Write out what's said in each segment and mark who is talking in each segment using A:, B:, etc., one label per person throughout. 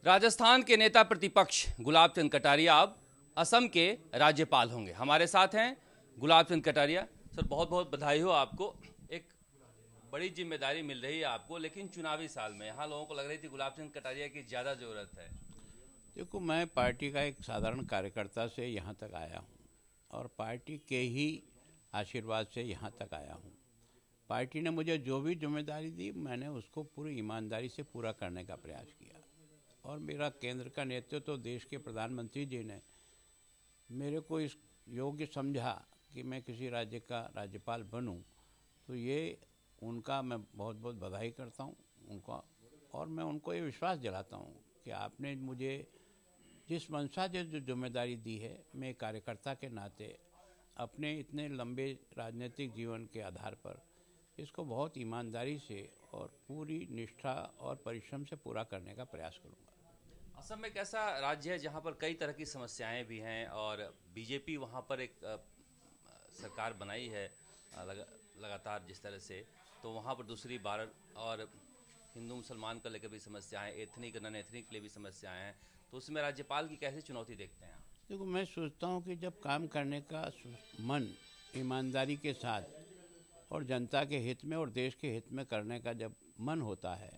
A: राजस्थान के नेता प्रतिपक्ष गुलाब चंद कटारिया अब असम के राज्यपाल होंगे। हमारे साथ हैं गुलाब चंद कटारिया। सर, बहुत बहुत बधाई हो आपको। एक बड़ी जिम्मेदारी मिल रही है आपको, लेकिन चुनावी साल में यहाँ लोगों को लग रही थी गुलाब चंद कटारिया की ज़्यादा ज़रूरत है।
B: देखो, मैं पार्टी का एक साधारण कार्यकर्ता से यहाँ तक आया हूँ और पार्टी के ही आशीर्वाद से यहाँ तक आया हूँ। पार्टी ने मुझे जो भी जिम्मेदारी दी, मैंने उसको पूरी ईमानदारी से पूरा करने का प्रयास किया और मेरा केंद्र का नेतृत्व तो देश के प्रधानमंत्री जी ने मेरे को इस योग्य समझा कि मैं किसी राज्य का राज्यपाल बनूं, तो ये उनका मैं बहुत बहुत बधाई करता हूं उनका। और मैं उनको ये विश्वास दिलाता हूं कि आपने मुझे जिस मंशा से जो जिम्मेदारी दी है, मैं कार्यकर्ता के नाते अपने इतने लंबे राजनीतिक जीवन के आधार पर इसको बहुत ईमानदारी से और पूरी निष्ठा और परिश्रम से पूरा करने का प्रयास करूँगा।
A: असम में एक ऐसा राज्य है जहाँ पर कई तरह की समस्याएं भी हैं और बीजेपी वहाँ पर एक सरकार बनाई है लगातार जिस तरह से, तो वहाँ पर दूसरी बार और हिंदू मुसलमान को लेकर भी समस्याएं, एथनिक नॉन एथनिक के लिए भी समस्याएं हैं, तो उसमें राज्यपाल की कैसे चुनौती देखते हैं?
B: देखो, मैं सोचता हूँ कि जब काम करने का मन ईमानदारी के साथ और जनता के हित में और देश के हित में करने का जब मन होता है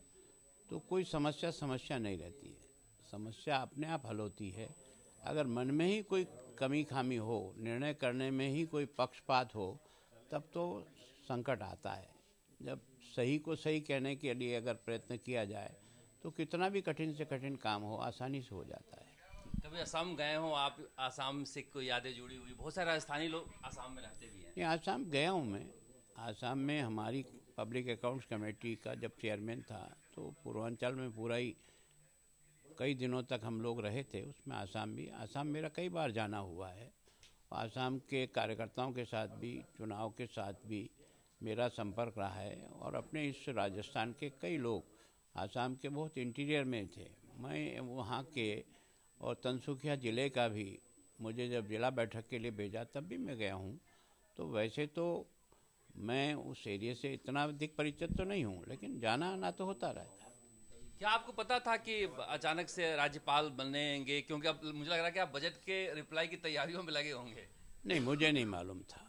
B: तो कोई समस्या नहीं रहती है। समस्या अपने आप हल होती है। अगर मन में ही कोई कमी खामी हो, निर्णय करने में ही कोई पक्षपात हो, तब तो संकट आता है। जब सही को सही कहने के लिए अगर प्रयत्न किया जाए तो कितना भी कठिन से कठिन काम हो, आसानी से हो जाता है।
A: कभी असम गए हो आप? असम से कोई यादें जुड़ी हुई? बहुत सारे राजस्थानी लोग असम में रहते भी हैं।
B: ये आसाम गया हूँ मैं। आसाम में हमारी पब्लिक अकाउंट्स कमेटी का जब चेयरमैन था तो पूर्वांचल में पूरा ही कई दिनों तक हम लोग रहे थे। उसमें आसाम मेरा कई बार जाना हुआ है। आसाम के कार्यकर्ताओं के साथ भी, चुनाव के साथ भी मेरा संपर्क रहा है। और अपने इस राजस्थान के कई लोग आसाम के बहुत इंटीरियर में थे। मैं वहाँ के और तिनसुकिया ज़िले का भी, मुझे जब जिला बैठक के लिए भेजा तब भी मैं गया हूँ। तो वैसे तो मैं उस एरिया से इतना अधिक परिचित तो नहीं हूँ, लेकिन जाना आना तो होता रहता है।
A: क्या आपको पता था कि अचानक से राज्यपाल बनेंगे? क्योंकि अब मुझे लग रहा है कि आप बजट के रिप्लाई की तैयारियों में लगे होंगे।
B: नहीं, मुझे नहीं मालूम था।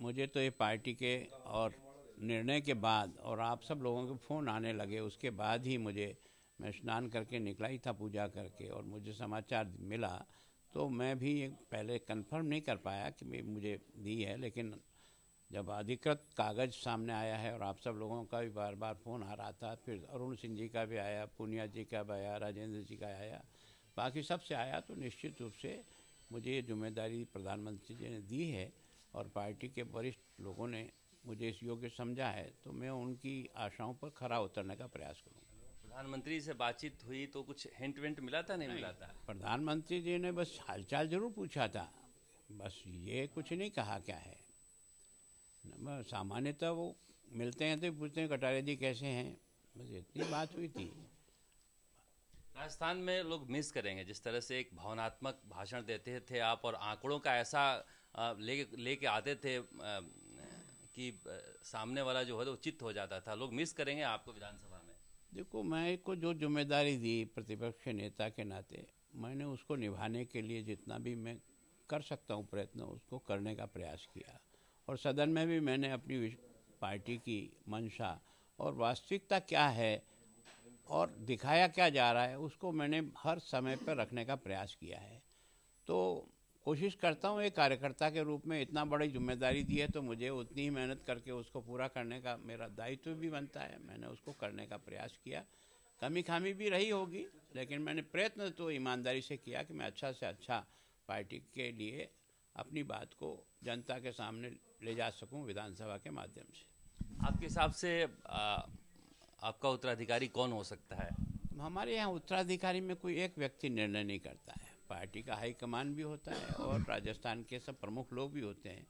B: मुझे तो ये पार्टी के और निर्णय के बाद और आप सब लोगों के फ़ोन आने लगे उसके बाद ही मैं स्नान करके निकला ही था पूजा करके, और मुझे समाचार मिला। तो मैं भी पहले कंफर्म नहीं कर पाया कि मुझे दी है, लेकिन जब अधिकृत कागज़ सामने आया है और आप सब लोगों का भी बार बार फ़ोन आ रहा था, फिर अरुण सिंह जी का भी आया, पूनिया जी का भी आया, राजेंद्र जी का आया, बाकी सबसे आया, तो निश्चित रूप से मुझे ये जिम्मेदारी प्रधानमंत्री जी ने दी है और पार्टी के वरिष्ठ लोगों ने मुझे इस योग्य समझा है, तो मैं उनकी आशाओं पर खरा उतरने का प्रयास करूँगा।
A: प्रधानमंत्री से बातचीत हुई तो कुछ हिंट विंट मिला था? नहीं मिला था?
B: प्रधानमंत्री जी ने बस हालचाल जरूर पूछा था, बस ये कुछ नहीं कहा क्या है। सामान्यतः वो मिलते हैं तो पूछते हैं कटारिया जी कैसे हैं, बस इतनी बात हुई थी।
A: राजस्थान में लोग मिस करेंगे जिस तरह से एक भावनात्मक भाषण देते थे आप, और आंकड़ों का ऐसा लेके आते थे कि सामने वाला जो है तो चित्त हो जाता था। लोग मिस करेंगे आपको विधानसभा में।
B: देखो, मैं को जो जिम्मेदारी दी प्रतिपक्ष नेता के नाते, मैंने उसको निभाने के लिए जितना भी मैं कर सकता हूँ प्रयत्न, उसको करने का प्रयास किया। और सदन में भी मैंने अपनी पार्टी की मंशा और वास्तविकता क्या है और दिखाया क्या जा रहा है, उसको मैंने हर समय पर रखने का प्रयास किया है। तो कोशिश करता हूँ एक कार्यकर्ता के रूप में, इतना बड़ी जिम्मेदारी दी है तो मुझे उतनी ही मेहनत करके उसको पूरा करने का मेरा दायित्व भी बनता है। मैंने उसको करने का प्रयास किया। कमी खामी भी रही होगी, लेकिन मैंने प्रयत्न तो ईमानदारी से किया कि मैं अच्छा से अच्छा पार्टी के लिए अपनी बात को जनता के सामने ले जा सकूं विधानसभा के माध्यम से।
A: आपके हिसाब से आपका उत्तराधिकारी कौन हो सकता है?
B: हमारे यहाँ उत्तराधिकारी में कोई एक व्यक्ति निर्णय नहीं करता है। पार्टी का हाईकमान भी होता है और राजस्थान के सब प्रमुख लोग भी होते हैं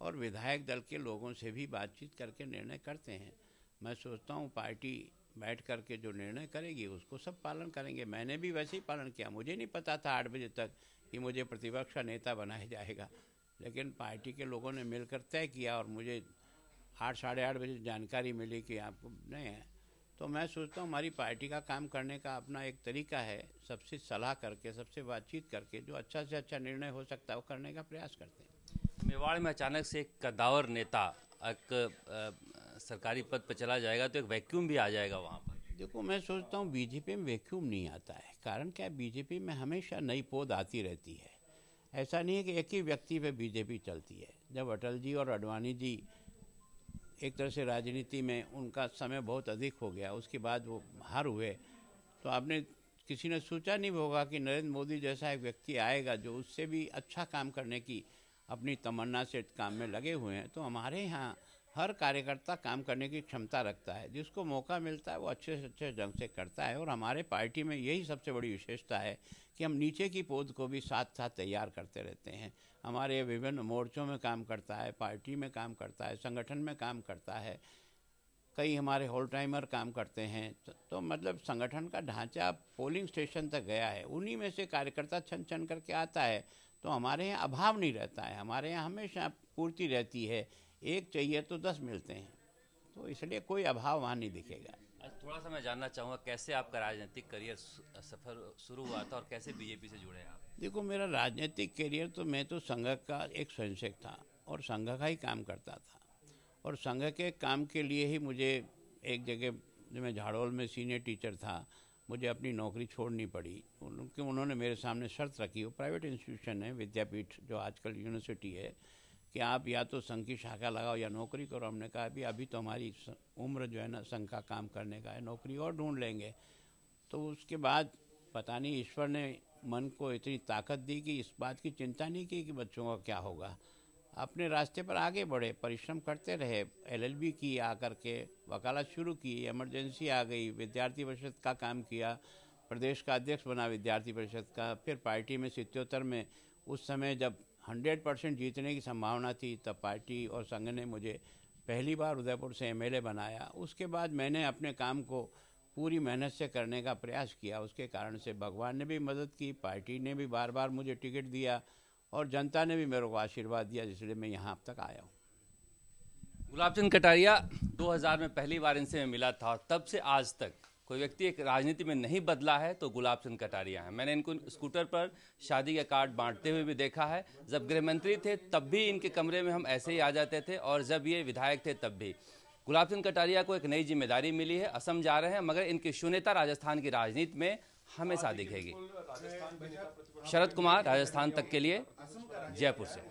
B: और विधायक दल के लोगों से भी बातचीत करके निर्णय करते हैं। मैं सोचता हूँ पार्टी बैठ करके जो निर्णय करेगी उसको सब पालन करेंगे। मैंने भी वैसे ही पालन किया। मुझे नहीं पता था 8 बजे तक कि मुझे प्रतिपक्ष का नेता बनाया जाएगा, लेकिन पार्टी के लोगों ने मिलकर तय किया और मुझे 8 साढ़े 8 बजे जानकारी मिली कि आपको नहीं है, तो मैं सोचता हूँ हमारी पार्टी का काम करने का अपना एक तरीका है, सबसे सलाह करके, सबसे बातचीत करके जो अच्छा से अच्छा निर्णय हो सकता है वो करने का प्रयास करते हैं।
A: मेवाड़ में अचानक से एक कद्दावर नेता एक सरकारी पद पर चला जाएगा तो एक वैक्यूम भी आ जाएगा वहाँ पर।
B: देखो, मैं सोचता हूँ बीजेपी में वैक्यूम नहीं आता है। कारण क्या है, बीजेपी में हमेशा नई पौध आती रहती है। ऐसा नहीं है कि एक ही व्यक्ति पे बीजेपी चलती है। जब अटल जी और आडवाणी जी एक तरह से राजनीति में उनका समय बहुत अधिक हो गया, उसके बाद वो हार हुए, तो आपने किसी ने सोचा नहीं होगा कि नरेंद्र मोदी जैसा एक व्यक्ति आएगा जो उससे भी अच्छा काम करने की अपनी तमन्ना से काम में लगे हुए हैं। तो हमारे यहाँ हर कार्यकर्ता काम करने की क्षमता रखता है, जिसको मौका मिलता है वो अच्छे से अच्छे ढंग से करता है। और हमारे पार्टी में यही सबसे बड़ी विशेषता है कि हम नीचे की पौध को भी साथ साथ तैयार करते रहते हैं। हमारे विभिन्न मोर्चों में काम करता है, पार्टी में काम करता है, संगठन में काम करता है, कई हमारे होल टाइमर काम करते हैं। तो मतलब संगठन का ढांचा पोलिंग स्टेशन तक गया है, उन्हीं में से कार्यकर्ता छन छन करके आता है। तो हमारे यहाँ अभाव नहीं रहता है, हमारे यहाँ हमेशा पूर्ति रहती है। एक चाहिए तो 10 मिलते हैं, तो इसलिए कोई अभाव वहाँ नहीं दिखेगा।
A: आज थोड़ा सा मैं जानना चाहूँगा कैसे आपका राजनीतिक करियर सफर शुरू हुआ था और कैसे बीजेपी से जुड़े आप?
B: देखो, मेरा राजनीतिक करियर तो मैं तो संघ का एक स्वयंसेवक था और संघ का ही काम करता था। और संघ के काम के लिए ही मुझे एक जगह, जो मैं झाड़ोल में सीनियर टीचर था, मुझे अपनी नौकरी छोड़नी पड़ी। क्योंकि उन्होंने मेरे सामने शर्त रखी, वो प्राइवेट इंस्टीट्यूशन है, विद्यापीठ जो आजकल यूनिवर्सिटी है, कि आप या तो संघ की शाखा लगाओ या नौकरी करो। हमने कहा अभी तो हमारी उम्र जो है ना संघ का काम करने का है, नौकरी और ढूंढ लेंगे। तो उसके बाद पता नहीं ईश्वर ने मन को इतनी ताकत दी कि इस बात की चिंता नहीं की कि बच्चों का क्या होगा। अपने रास्ते पर आगे बढ़े, परिश्रम करते रहे, LLB की, आकर के वकालत शुरू की, इमरजेंसी आ गई, विद्यार्थी परिषद का काम किया, प्रदेश का अध्यक्ष बना विद्यार्थी परिषद का। फिर पार्टी में 77 में, उस समय जब 100% जीतने की संभावना थी, तब पार्टी और संघ ने मुझे पहली बार उदयपुर से MLA बनाया। उसके बाद मैंने अपने काम को पूरी मेहनत से करने का प्रयास किया। उसके कारण से भगवान ने भी मदद की, पार्टी ने भी बार बार मुझे टिकट दिया और जनता ने भी मेरे को आशीर्वाद दिया, इसलिए मैं यहाँ अब तक आया हूँ।
A: गुलाब चंद कटारिया, 2000 में पहली बार इनसे मैं मिला था, तब से आज तक कोई व्यक्ति एक राजनीति में नहीं बदला है तो गुलाब चंद कटारिया है। मैंने इनको स्कूटर पर शादी का कार्ड बांटते हुए भी देखा है। जब गृह मंत्री थे तब भी इनके कमरे में हम ऐसे ही आ जाते थे, और जब ये विधायक थे तब भी। गुलाब चंद कटारिया को एक नई जिम्मेदारी मिली है, असम जा रहे हैं, मगर इनकी शून्यता राजस्थान की राजनीति में हमेशा दिखेगी। शरद कुमार, राजस्थान तक के लिए, जयपुर से।